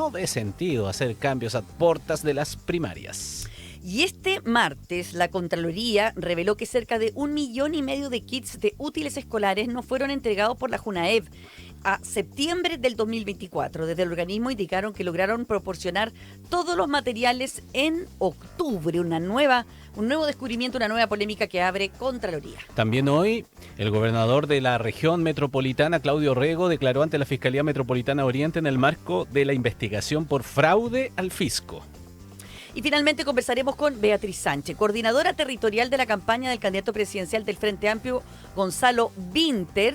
no ve sentido hacer cambios a puertas de las primarias. Y este martes la Contraloría reveló que cerca de 1,5 millones de kits de útiles escolares no fueron entregados por la Junaev a septiembre del 2024. Desde el organismo indicaron que lograron proporcionar todos los materiales en octubre. Un nuevo descubrimiento, una nueva polémica que abre Contraloría. También hoy, el gobernador de la región metropolitana, Claudio Rego, declaró ante la Fiscalía Metropolitana Oriente en el marco de la investigación por fraude al fisco. Y finalmente conversaremos con Beatriz Sánchez, coordinadora territorial de la campaña del candidato presidencial del Frente Amplio, Gonzalo Vinter.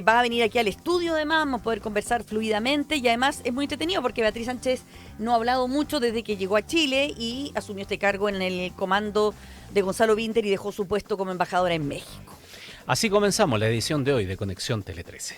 Va a venir aquí al estudio, además, vamos a poder conversar fluidamente y además es muy entretenido porque Beatriz Sánchez no ha hablado mucho desde que llegó a Chile y asumió este cargo en el comando de Gonzalo Vinter y dejó su puesto como embajadora en México. Así comenzamos la edición de hoy de Conexión Tele 13.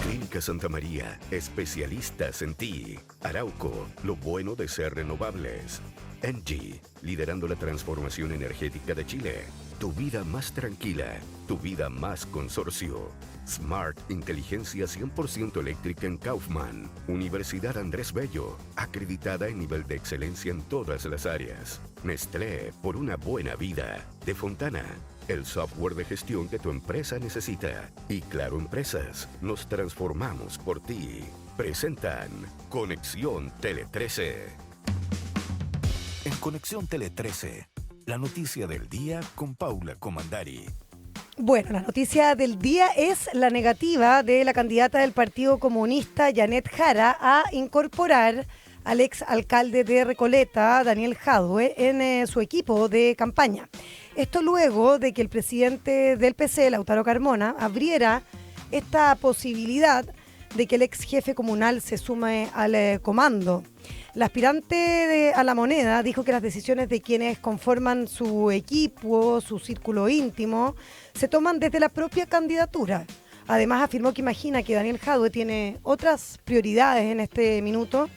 Clínica Santa María, especialistas en ti. Arauco, lo bueno de ser renovables. Engie, liderando la transformación energética de Chile. Tu vida más tranquila, tu vida más consorcio. Smart, inteligencia 100% eléctrica en Kaufman. Universidad Andrés Bello, acreditada en nivel de excelencia en todas las áreas. Nestlé, por una buena vida. De Fontana, el software de gestión que tu empresa necesita. Y Claro Empresas, nos transformamos por ti. Presentan Conexión Tele 13. En Conexión Tele 13, la noticia del día con Paula Comandari. Bueno, la noticia del día es la negativa de la candidata del Partido Comunista, Janet Jara, a incorporar al ex alcalde de Recoleta, Daniel Jadue, en su equipo de campaña. Esto luego de que el presidente del PC, Lautaro Carmona, abriera esta posibilidad de que el ex jefe comunal se sume al comando. La aspirante a la moneda dijo que las decisiones de quienes conforman su equipo, su círculo íntimo, se toman desde la propia candidatura. Además afirmó que imagina que Daniel Jadue tiene otras prioridades en este minuto,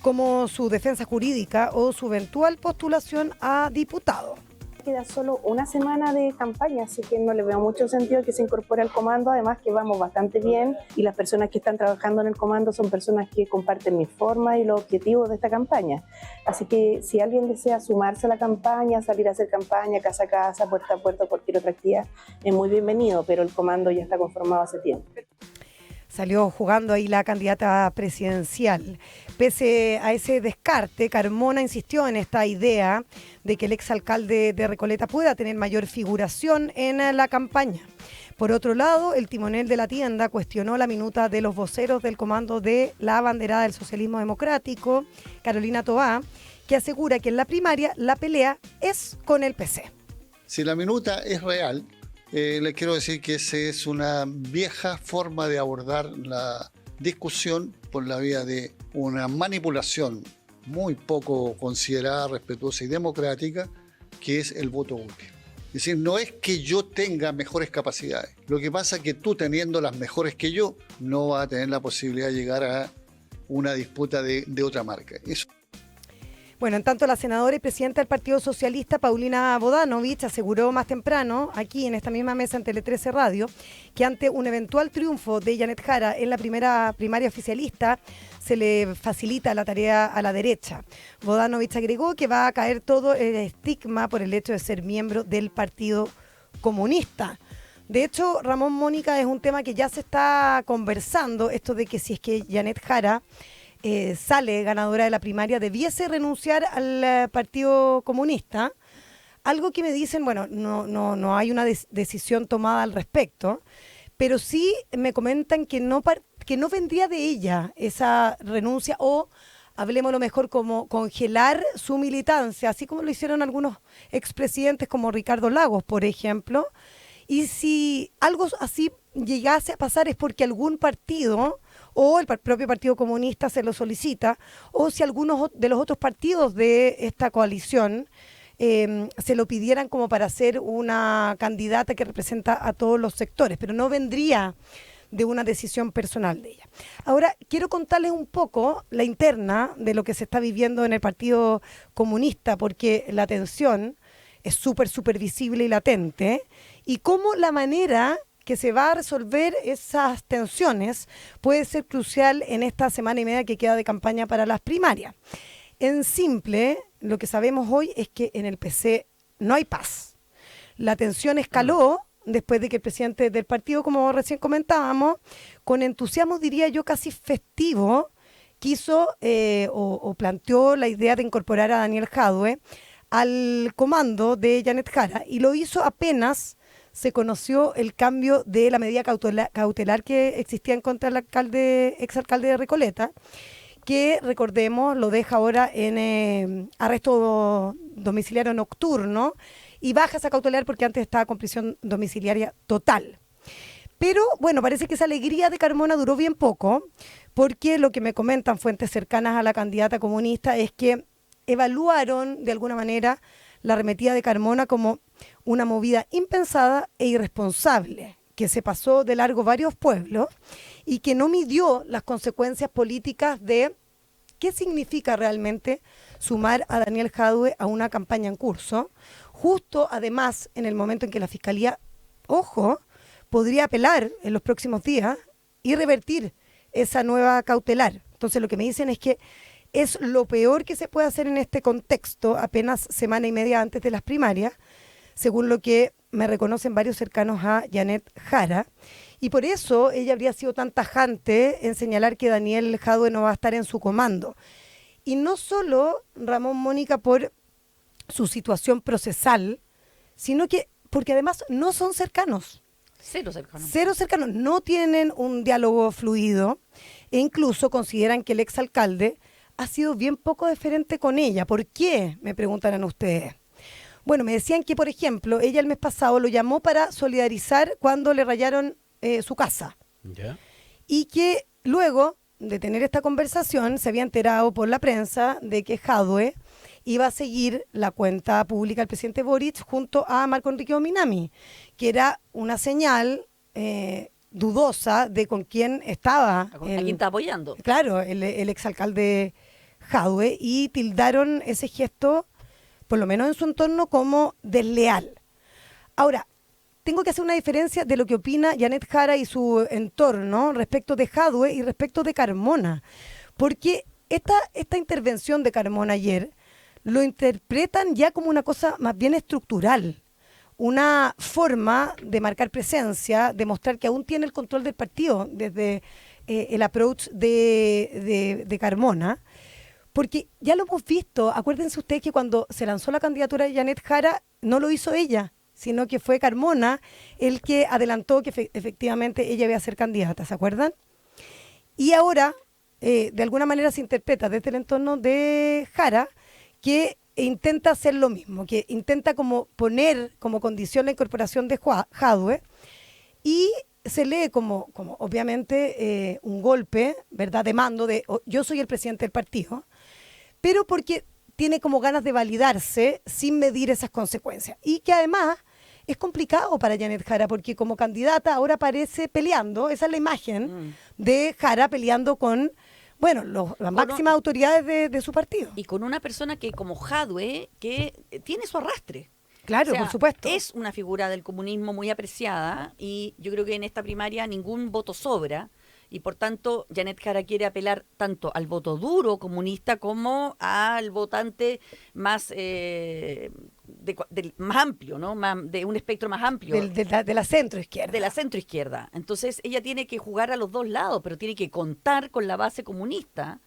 como su defensa jurídica o su eventual postulación a diputado. Queda solo una semana de campaña, así que no le veo mucho sentido que se incorpore al comando, además que vamos bastante bien y las personas que están trabajando en el comando son personas que comparten mi forma y los objetivos de esta campaña. Así que si alguien desea sumarse a la campaña, salir a hacer campaña, casa a casa, puerta a puerta, cualquier otra actividad, es muy bienvenido, pero el comando ya está conformado hace tiempo. Salió jugando ahí la candidata presidencial. Pese a ese descarte, Carmona insistió en esta idea de que el exalcalde de Recoleta pueda tener mayor figuración en la campaña. Por otro lado, el timonel de la tienda cuestionó la minuta de los voceros del comando de la abanderada del socialismo democrático, Carolina Toá, que asegura que en la primaria la pelea es con el PC. Si la minuta es real, le quiero decir que esa es una vieja forma de abordar la discusión por la vía de una manipulación muy poco considerada, respetuosa y democrática, que es el voto útil. Es decir, no es que yo tenga mejores capacidades. Lo que pasa es que tú, teniendo las mejores que yo, no vas a tener la posibilidad de llegar a una disputa de otra marca. Eso. Bueno, en tanto, la senadora y presidenta del Partido Socialista, Paulina Bodanovich, aseguró más temprano, aquí en esta misma mesa en Tele 13 Radio, que ante un eventual triunfo de Janet Jara en la primera primaria oficialista, se le facilita la tarea a la derecha. Bodanovich agregó que va a caer todo el estigma por el hecho de ser miembro del Partido Comunista. De hecho, Ramón Mónica, es un tema que ya se está conversando, esto de que si es que Janet Jara sale ganadora de la primaria, debiese renunciar al Partido Comunista. Algo que me dicen, bueno, no hay una decisión tomada al respecto, pero sí me comentan que no vendría de ella esa renuncia o, hablemoslo mejor, como congelar su militancia, así como lo hicieron algunos expresidentes como Ricardo Lagos, por ejemplo. Y si algo así llegase a pasar es porque algún partido o el propio Partido Comunista se lo solicita, o si algunos de los otros partidos de esta coalición se lo pidieran como para ser una candidata que representa a todos los sectores, pero no vendría de una decisión personal de ella. Ahora, quiero contarles un poco la interna de lo que se está viviendo en el Partido Comunista, porque la tensión es súper visible y latente, y cómo la manera que se va a resolver esas tensiones puede ser crucial en esta semana y media que queda de campaña para las primarias. En simple, lo que sabemos hoy es que en el PC no hay paz. La tensión escaló después de que el presidente del partido, como recién comentábamos, con entusiasmo, diría yo, casi festivo, quiso o planteó la idea de incorporar a Daniel Jadwe al comando de Janet Jara, y lo hizo apenas se conoció el cambio de la medida cautelar que existía en contra del exalcalde de Recoleta, que, recordemos, lo deja ahora en arresto domiciliario nocturno y baja esa cautelar porque antes estaba con prisión domiciliaria total. Pero, bueno, parece que esa alegría de Carmona duró bien poco, porque lo que me comentan fuentes cercanas a la candidata comunista es que evaluaron, de alguna manera, la arremetida de Carmona como una movida impensada e irresponsable, que se pasó de largo varios pueblos y que no midió las consecuencias políticas de qué significa realmente sumar a Daniel Jadwe a una campaña en curso, justo además en el momento en que la Fiscalía, ojo, podría apelar en los próximos días y revertir esa nueva cautelar. Entonces lo que me dicen es que es lo peor que se puede hacer en este contexto, apenas semana y media antes de las primarias, según lo que me reconocen varios cercanos a Janet Jara, y por eso ella habría sido tan tajante en señalar que Daniel Jadwe no va a estar en su comando. Y no solo, Ramón, Mónica, por su situación procesal, sino que porque además no son cercanos. Cero cercanos. Cero cercanos, no tienen un diálogo fluido e incluso consideran que el exalcalde ha sido bien poco deferente con ella. ¿Por qué? Me preguntarán ustedes. Bueno, me decían que, por ejemplo, ella el mes pasado lo llamó para solidarizar cuando le rayaron su casa. ¿Ya? Y que luego de tener esta conversación se había enterado por la prensa de que Jadwe iba a seguir la cuenta pública del presidente Boric junto a Marco Enrique Ominami, que era una señal dudosa de con quién estaba. ¿A quién está apoyando? Claro, el exalcalde Jadwe, y tildaron ese gesto, por lo menos en su entorno, como desleal. Ahora, tengo que hacer una diferencia de lo que opina Janet Jara y su entorno respecto de Jadwe y respecto de Carmona, porque esta intervención de Carmona ayer lo interpretan ya como una cosa más bien estructural, una forma de marcar presencia, de mostrar que aún tiene el control del partido desde el approach de Carmona, porque ya lo hemos visto. Acuérdense ustedes que cuando se lanzó la candidatura de Janet Jara no lo hizo ella, sino que fue Carmona el que adelantó que efectivamente ella iba a ser candidata, ¿se acuerdan? Y ahora, de alguna manera se interpreta desde el entorno de Jara que intenta hacer lo mismo, que intenta como poner como condición la incorporación de Jadwe, y se lee como obviamente un golpe, ¿verdad?, de mando de yo soy el presidente del partido, pero porque tiene como ganas de validarse sin medir esas consecuencias. Y que además es complicado para Janet Jara, porque como candidata ahora aparece peleando, esa es la imagen de Jara peleando con, bueno, las máximas autoridades de su partido. Y con una persona que, como Jadwe, que tiene su arrastre. Claro, O sea, por supuesto. es una figura del comunismo muy apreciada, y yo creo que en esta primaria ningún voto sobra, y por tanto Janet Jara quiere apelar tanto al voto duro comunista como al votante más más amplio, ¿no? De un espectro más amplio. De la centroizquierda. De la centroizquierda. Entonces ella tiene que jugar a los dos lados, pero tiene que contar con la base comunista.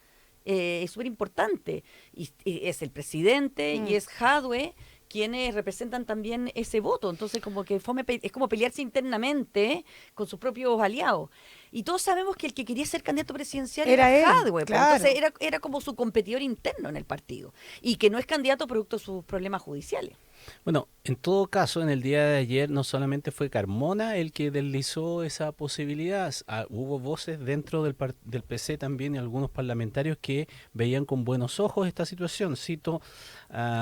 Es súper importante. Y es el presidente y es Jadwe quienes representan también ese voto. Entonces como que es como pelearse internamente con sus propios aliados. Y todos sabemos que el que quería ser candidato presidencial era Jadwe, claro. Entonces era como su competidor interno en el partido, y que no es candidato producto de sus problemas judiciales. Bueno, en todo caso, en el día de ayer no solamente fue Carmona el que deslizó esa posibilidad, hubo voces dentro del PC también y algunos parlamentarios que veían con buenos ojos esta situación. Cito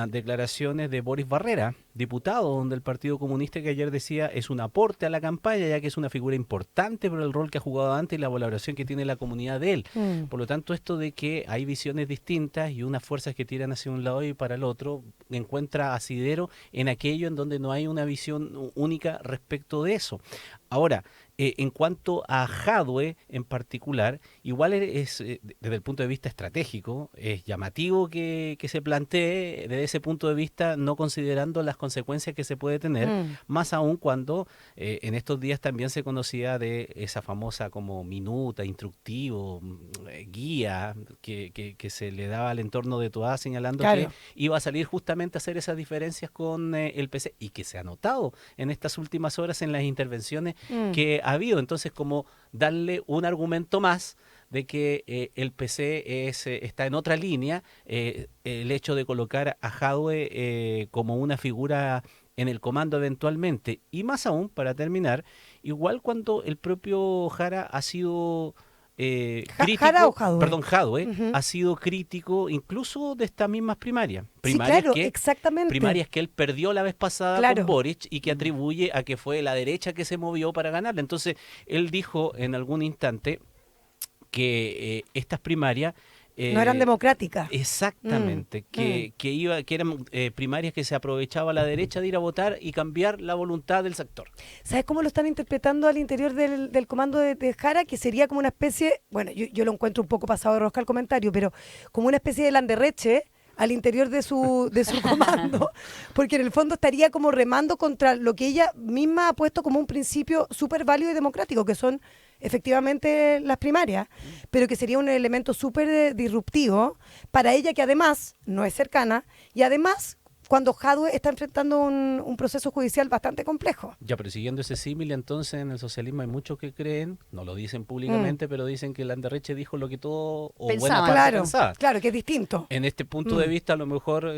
declaraciones de Boris Barrera, diputado del Partido Comunista, que ayer decía es un aporte a la campaña, ya que es una figura importante por el rol que ha jugado antes y la valoración que tiene la comunidad de él. Por lo tanto, esto de que hay visiones distintas y unas fuerzas que tiran hacia un lado y para el otro, encuentra asidero en aquello en donde no hay una visión única respecto de eso. Ahora, en cuanto a Jadwe en particular, igual es desde el punto de vista estratégico, es llamativo que se plantee desde ese punto de vista, no considerando las consecuencias que se puede tener, más aún cuando en estos días también se conocía de esa famosa como minuta, instructivo, guía que se le daba al entorno de Toa, señalando que iba a salir justamente a hacer esas diferencias con el PC, y que se ha notado en estas últimas horas en las intervenciones que ha habido. Entonces, como darle un argumento más de que el PC está en otra línea, el hecho de colocar a Jadwe como una figura en el comando eventualmente, y más aún, para terminar, igual cuando el propio Jara ha sido crítico, ¿Jara o Jadwe? Perdón, Jadwe ha sido crítico incluso de estas mismas primarias. Sí, claro, exactamente. Primarias que él perdió la vez pasada con Boric y que atribuye a que fue la derecha que se movió para ganarla. Entonces, él dijo en algún instante que estas primarias no eran democráticas. Exactamente, que eran primarias que se aprovechaba la derecha de ir a votar y cambiar la voluntad del sector. ¿Sabes cómo lo están interpretando al interior del comando de Jara? Que sería como una especie, bueno, yo lo encuentro un poco pasado de rosca el comentario, pero como una especie de landerreche al interior de su comando, porque en el fondo estaría como remando contra lo que ella misma ha puesto como un principio súper válido y democrático, que son efectivamente las primarias, pero que sería un elemento súper disruptivo para ella, que además no es cercana, y además cuando Jadwe está enfrentando un proceso judicial bastante complejo. Ya, pero siguiendo ese símil, entonces en el socialismo hay muchos que creen, no lo dicen públicamente, pero dicen que Landerreche dijo lo que todo o buena parte pensaba. Claro, que es distinto. En este punto de vista, a lo mejor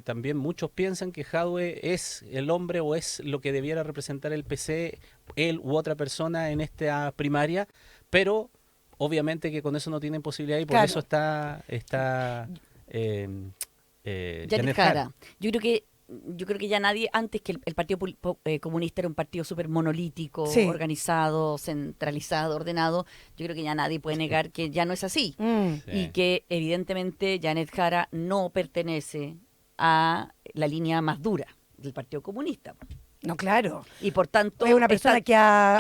también muchos piensan que Jadwe es el hombre o es lo que debiera representar el PC, él u otra persona en esta primaria, pero obviamente que con eso no tienen posibilidad y por eso está Janet Jara. Yo creo que ya nadie, antes que el Partido Comunista era un partido súper monolítico, organizado, centralizado, ordenado, yo creo que ya nadie puede negar que ya no es así. Y que evidentemente Janet Jara no pertenece a la línea más dura del Partido Comunista. No, claro. Y por tanto es una persona que ha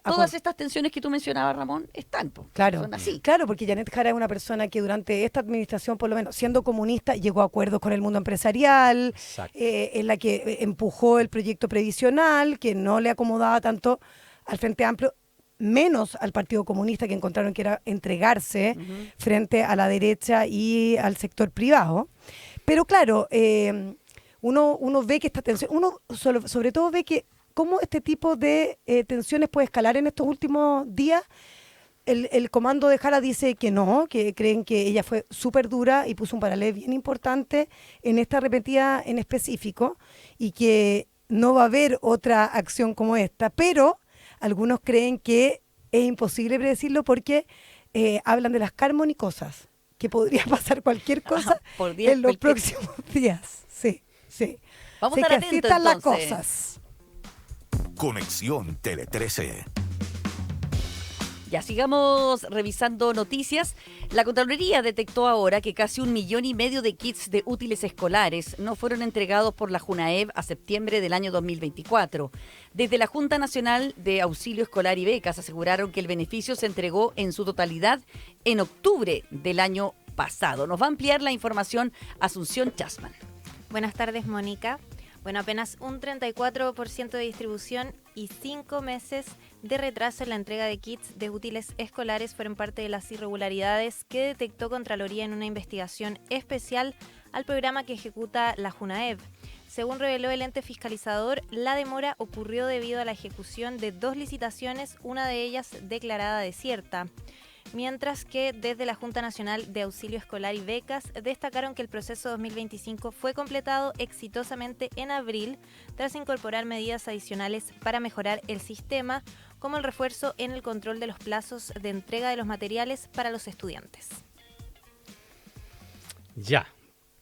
todas estas tensiones que tú mencionabas, Ramón, están. Claro, son así. Claro, porque Janet Jara es una persona que durante esta administración, por lo menos siendo comunista, llegó a acuerdos con el mundo empresarial, en la que empujó el proyecto previsional, que no le acomodaba tanto al Frente Amplio, menos al Partido Comunista, que encontraron que era entregarse frente a la derecha y al sector privado. Pero claro, uno ve que esta tensión, uno sobre todo ve que cómo este tipo de tensiones puede escalar en estos últimos días. El comando de Jara dice que no, que creen que ella fue súper dura y puso un paralelo bien importante en esta arremetida en específico y que no va a haber otra acción como esta, pero algunos creen que es imposible predecirlo porque hablan de las carmonicosas, que podría pasar cualquier cosa en los próximos días. Sí. Vamos a estar atentos, así están las cosas. Conexión Tele 13. Ya sigamos revisando noticias. La Contraloría detectó ahora que casi 1,5 millones de kits de útiles escolares no fueron entregados por la Junaev a septiembre del año 2024. Desde la Junta Nacional de Auxilio Escolar y Becas aseguraron que el beneficio se entregó en su totalidad en octubre del año pasado. Nos va a ampliar la información Asunción Chasman. Buenas tardes, Mónica. Bueno, apenas un 34% de distribución y 5 meses de retraso en la entrega de kits de útiles escolares fueron parte de las irregularidades que detectó Contraloría en una investigación especial al programa que ejecuta la Junaev. Según reveló el ente fiscalizador, la demora ocurrió debido a la ejecución de 2 licitaciones, una de ellas declarada desierta. Mientras que desde la Junta Nacional de Auxilio Escolar y Becas destacaron que el proceso 2025 fue completado exitosamente en abril tras incorporar medidas adicionales para mejorar el sistema, como el refuerzo en el control de los plazos de entrega de los materiales para los estudiantes. Ya,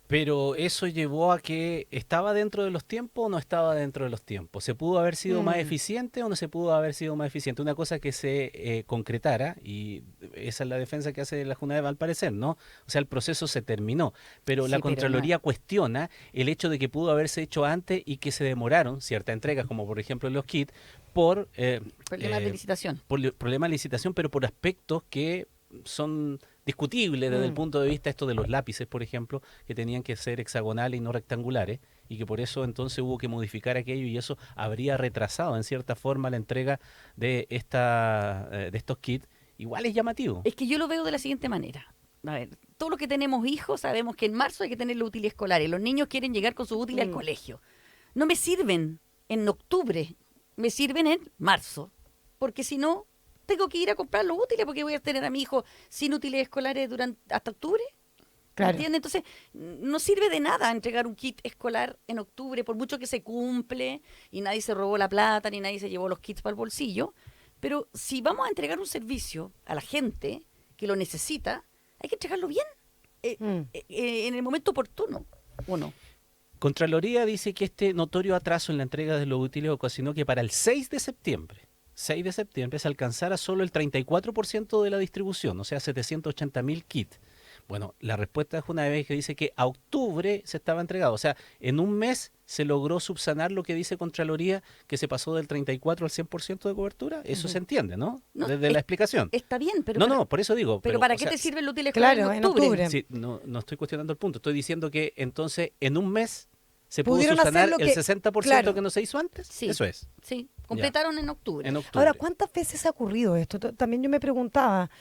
Pero eso llevó a que estaba dentro de los tiempos o no estaba dentro de los tiempos. ¿Se pudo haber sido más eficiente o no se pudo haber sido más eficiente? Una cosa que se concretara, y esa es la defensa que hace la Junaev al parecer, ¿no? O sea, el proceso se terminó, pero Sí, la pero Contraloría cuestiona el hecho de que pudo haberse hecho antes y que se demoraron ciertas entregas, como por ejemplo los kits, por Problemas de licitación. problemas de licitación, pero por aspectos que son discutibles desde el punto de vista esto de los lápices, por ejemplo, que tenían que ser hexagonales y no rectangulares, y que por eso entonces hubo que modificar aquello, y eso habría retrasado en cierta forma la entrega de estos kits. Igual es llamativo. Es que yo lo veo de la siguiente manera. A ver, todos los que tenemos hijos sabemos que en marzo hay que tener los útiles escolares. Los niños quieren llegar con sus útiles al colegio. No me sirven en octubre, me sirven en marzo. Porque si no, tengo que ir a comprar los útiles porque voy a tener a mi hijo sin útiles escolares hasta octubre. Claro. ¿Entiendes? Entonces, no sirve de nada entregar un kit escolar en octubre, por mucho que se cumple y nadie se robó la plata ni nadie se llevó los kits para el bolsillo. Pero si vamos a entregar un servicio a la gente que lo necesita, hay que entregarlo bien, en el momento oportuno, ¿o no? Contraloría dice que este notorio atraso en la entrega de los útiles ocasionó que para el 6 de septiembre se alcanzara solo el 34% de la distribución, o sea, 780.000 kits. Bueno, la respuesta de Junaev que dice que a octubre se estaba entregado, o sea, en un mes se logró subsanar lo que dice Contraloría, que se pasó del 34 al 100% de cobertura. Eso se entiende, ¿no? No, Desde la explicación. Está bien, pero... No, por eso digo. Pero ¿para o qué sea, te sirve el útil escolar claro, en octubre? Sí, no estoy cuestionando el punto. Estoy diciendo que entonces en un mes se pudo Pudieron subsanar hacer lo el que- 60% claro. que no se hizo antes. Sí. Eso es. Sí, completaron en octubre. En octubre. Ahora, ¿cuántas veces ha ocurrido esto? También yo me preguntaba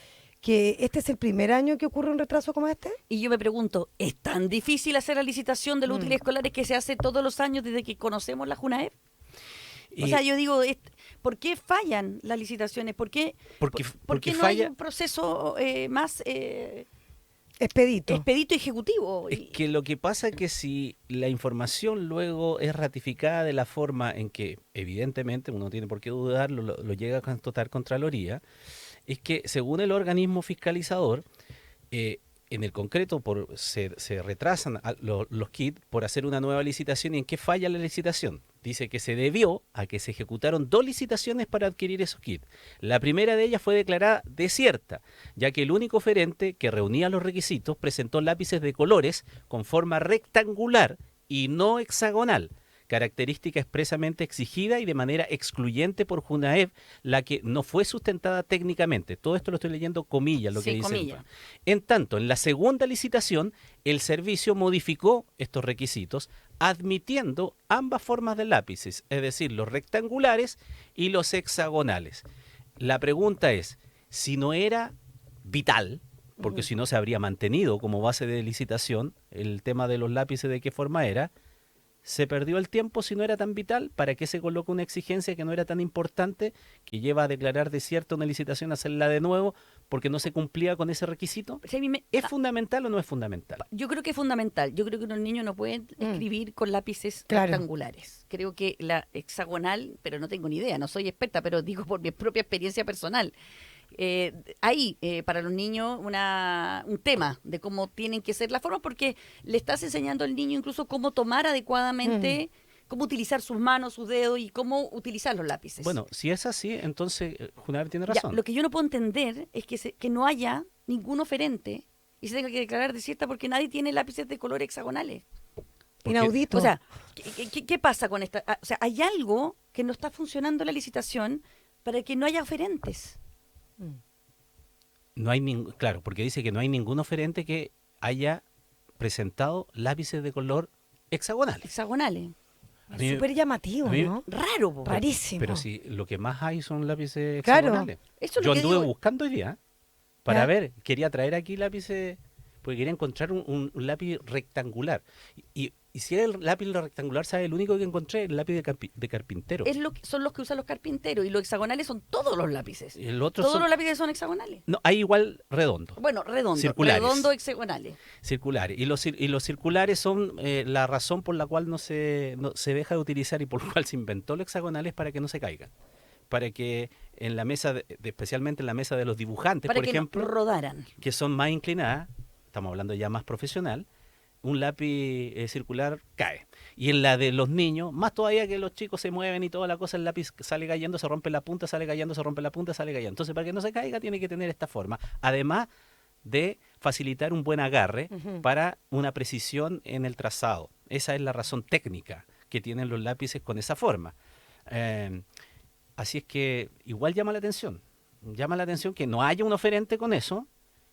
que este es el primer año que ocurre un retraso como este. Y yo me pregunto, ¿es tan difícil hacer la licitación de los útiles escolares que se hace todos los años desde que conocemos la Junaev? O Y- sea, yo digo, ¿por qué fallan las licitaciones? ¿Por qué porque no hay falla. un proceso más Expedito. expedito y ejecutivo? Es que lo que pasa es que si la información luego es ratificada de la forma en que, evidentemente, uno no tiene por qué dudarlo, lo llega a constatar Contraloría, es que según el organismo fiscalizador, en el concreto se retrasan los kits por hacer una nueva licitación. ¿Y en qué falla la licitación? Dice que se debió a que se ejecutaron 2 licitaciones para adquirir esos kits. La primera de ellas fue declarada desierta, ya que el único oferente que reunía los requisitos presentó lápices de colores con forma rectangular y no hexagonal, característica expresamente exigida y de manera excluyente por Junaev, la que no fue sustentada técnicamente. Todo esto lo estoy leyendo comillas, lo que Sí, dice. comillas. En tanto, en la segunda licitación, el servicio modificó estos requisitos, admitiendo ambas formas de lápices, es decir, los rectangulares y los hexagonales. La pregunta es, si no era vital, porque si no se habría mantenido como base de licitación el tema de los lápices, de qué forma era, se perdió el tiempo si no era tan vital. ¿Para qué se coloca una exigencia que no era tan importante, que lleva a declarar desierta una licitación, a hacerla de nuevo porque no se cumplía con ese requisito? Si a mí ¿Es fundamental o no es fundamental? Yo creo que es fundamental. Yo creo que los niños no pueden escribir con lápices Claro. rectangulares. Creo que la hexagonal, pero no tengo ni idea, no soy experta, pero digo por mi propia experiencia personal. Hay para los niños un tema de cómo tienen que ser las formas, porque le estás enseñando al niño incluso cómo tomar adecuadamente, cómo utilizar sus manos, sus dedos y cómo utilizar los lápices. Bueno, si es así, entonces Junaev tiene Ya, razón. lo que yo no puedo entender es que no haya ningún oferente y se tenga que declarar desierta porque nadie tiene lápices de color hexagonales. Porque- Inaudito. O sea, ¿qué pasa con esta? O sea, hay algo que no está funcionando en la licitación para que no haya oferentes. No hay claro, porque dice que no hay ningún oferente que haya presentado lápices de color hexagonales. Hexagonales. A mí- Súper llamativo, a mí- ¿no? Raro, po. Rarísimo. Pero si lo que más hay son lápices Claro. hexagonales. Eso es Yo lo que anduve digo. buscando hoy día para Ya. ver, quería traer aquí lápices, porque quería encontrar un lápiz rectangular. Y si era el lápiz rectangular, ¿sabes? El único que encontré es el lápiz de carpintero. Son los que usan los carpinteros y los hexagonales son todos los lápices. El otro Todos son- los lápices son hexagonales. No, hay igual redondo, Bueno, redondo, Circulares. redondo hexagonales. circulares. Y los circulares son la razón por la cual no se deja de utilizar y por la cual se inventó los hexagonales, para que no se caigan. Para que en la mesa, especialmente en la mesa de los dibujantes, Para por que ejemplo, no rodaran. que son más inclinadas, estamos hablando ya más profesional, un lápiz circular cae. Y en la de los niños, más todavía que los chicos se mueven y toda la cosa, el lápiz sale cayendo, se rompe la punta, sale cayendo, se rompe la punta, sale cayendo. Entonces, para que no se caiga, tiene que tener esta forma. Además de facilitar un buen agarre para una precisión en el trazado. Esa es la razón técnica que tienen los lápices con esa forma. Así es que igual llama la atención. Llama la atención que no haya un oferente con eso.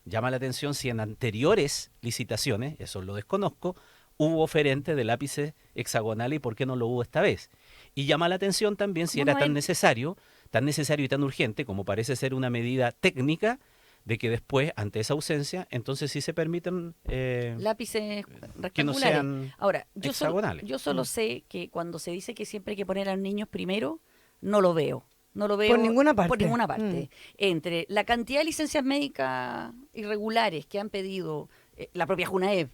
Llama la atención si en anteriores licitaciones, eso lo desconozco, hubo oferente de lápices hexagonales y por qué no lo hubo esta vez. Y llama la atención también si era tan necesario y tan urgente, como parece ser una medida técnica, de que después, ante esa ausencia, entonces sí se permiten lápices rectangulares. Que no sean Ahora, hexagonales. Yo solo sé que cuando se dice que siempre hay que poner a los niños primero, no lo veo. No lo veo por ninguna parte. Por ninguna parte. Entre la cantidad de licencias médicas irregulares que han pedido la propia Junaed,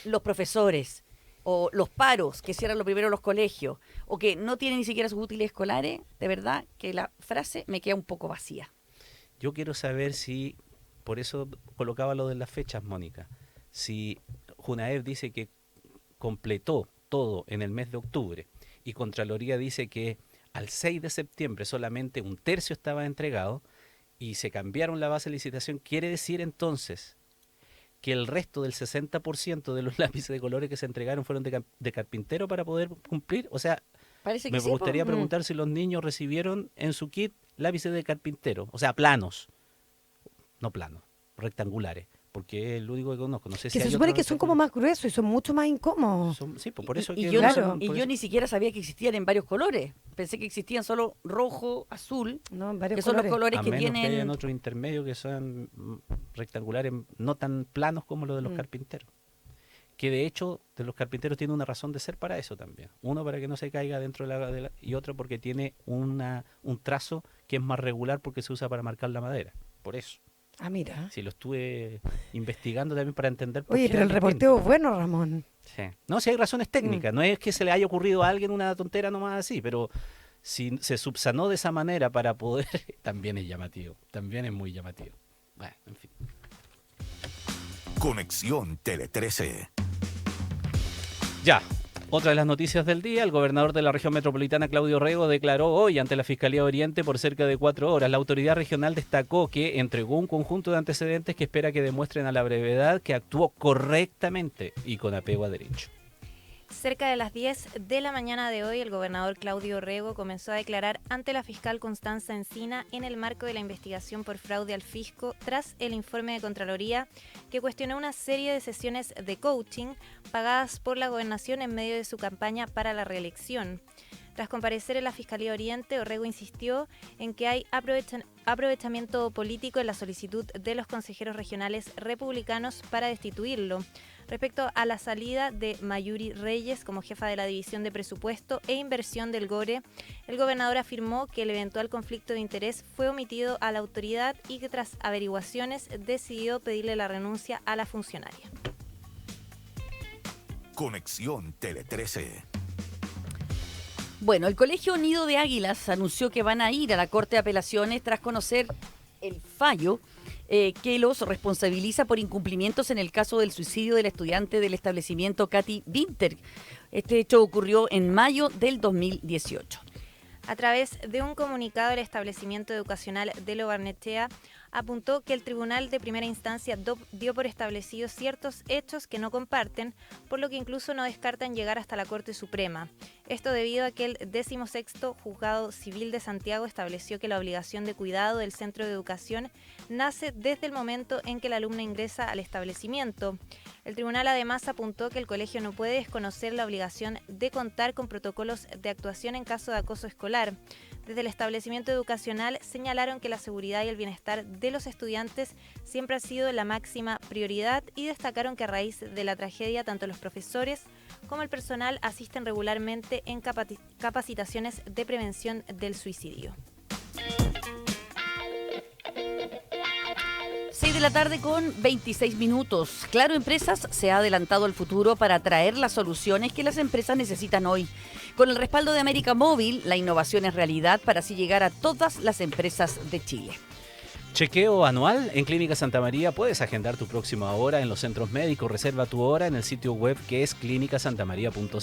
los profesores, o los paros que cierran lo primero los colegios, o que no tienen ni siquiera sus útiles escolares, de verdad que la frase me queda un poco vacía. Yo quiero saber si, por eso colocaba lo de las fechas, Mónica, si Junaed dice que completó todo en el mes de octubre y Contraloría dice que al 6 de septiembre solamente un tercio estaba entregado y se cambiaron la base de licitación, quiere decir entonces que el resto del 60% de los lápices de colores que se entregaron fueron de carpintero para poder cumplir. O sea, me gustaría preguntar si los niños recibieron en su kit lápices de carpintero, o sea, planos, no planos, rectangulares, porque es el único que conozco. No sé si se supone que son como más gruesos y son mucho más incómodos. Sí, pues por eso. Yo ni siquiera sabía que existían en varios colores. Pensé que existían solo rojo, azul, no, varios que son los colores a que menos tienen. Que hayan otros intermedios que son rectangulares, no tan planos como los de los carpinteros. Que de hecho, de los carpinteros tiene una razón de ser para eso también. Uno, para que no se caiga dentro de la y otro porque tiene un trazo que es más regular porque se usa para marcar la madera. Por eso. Ah, mira. Sí, lo estuve investigando también para entender por Oye, qué pero el reporteo es bueno, Ramón. Sí. No, si hay razones técnicas, no es que se le haya ocurrido a alguien una tontera nomás así, pero si se subsanó de esa manera para poder, también es llamativo, también es muy llamativo. Bueno, en fin. Conexión Tele 13. Ya. Otra de las noticias del día, el gobernador de la región metropolitana, Claudio Rego, declaró hoy ante la Fiscalía Oriente por cerca de 4 horas. La autoridad regional destacó que entregó un conjunto de antecedentes que espera que demuestren a la brevedad que actuó correctamente y con apego a derecho. Cerca de las 10 de la mañana de hoy, el gobernador Claudio Rego comenzó a declarar ante la fiscal Constanza Encina en el marco de la investigación por fraude al fisco tras el informe de Contraloría que cuestionó una serie de sesiones de coaching pagadas por la gobernación en medio de su campaña para la reelección. Tras comparecer en la Fiscalía Oriente, Orrego insistió en que hay aprovechamiento político en la solicitud de los consejeros regionales republicanos para destituirlo. Respecto a la salida de Mayuri Reyes como jefa de la División de Presupuesto e Inversión del GORE, el gobernador afirmó que el eventual conflicto de interés fue omitido a la autoridad y que tras averiguaciones decidió pedirle la renuncia a la funcionaria. Conexión Tele 13. Bueno, el Colegio Nido de Águilas anunció que van a ir a la Corte de Apelaciones tras conocer el fallo que los responsabiliza por incumplimientos en el caso del suicidio del estudiante del establecimiento Katy Winter. Este hecho ocurrió en mayo del 2018. A través de un comunicado, el establecimiento educacional de Lo Barnechea apuntó que el Tribunal de Primera Instancia dio por establecidos ciertos hechos que no comparten, por lo que incluso no descartan llegar hasta la Corte Suprema. Esto debido a que el 16º Juzgado Civil de Santiago estableció que la obligación de cuidado del centro de educación nace desde el momento en que el alumno ingresa al establecimiento. El tribunal además apuntó que el colegio no puede desconocer la obligación de contar con protocolos de actuación en caso de acoso escolar. Desde el establecimiento educacional señalaron que la seguridad y el bienestar de los estudiantes siempre ha sido la máxima prioridad y destacaron que a raíz de la tragedia tanto los profesores como el personal asisten regularmente en capacitaciones de prevención del suicidio. 6 de la tarde con 26 minutos. Claro Empresas se ha adelantado al futuro para traer las soluciones que las empresas necesitan hoy. Con el respaldo de América Móvil, la innovación es realidad para así llegar a todas las empresas de Chile. Chequeo anual en Clínica Santa María. Puedes agendar tu próxima hora en los centros médicos. Reserva tu hora en el sitio web que es clínicasantamaría.cl.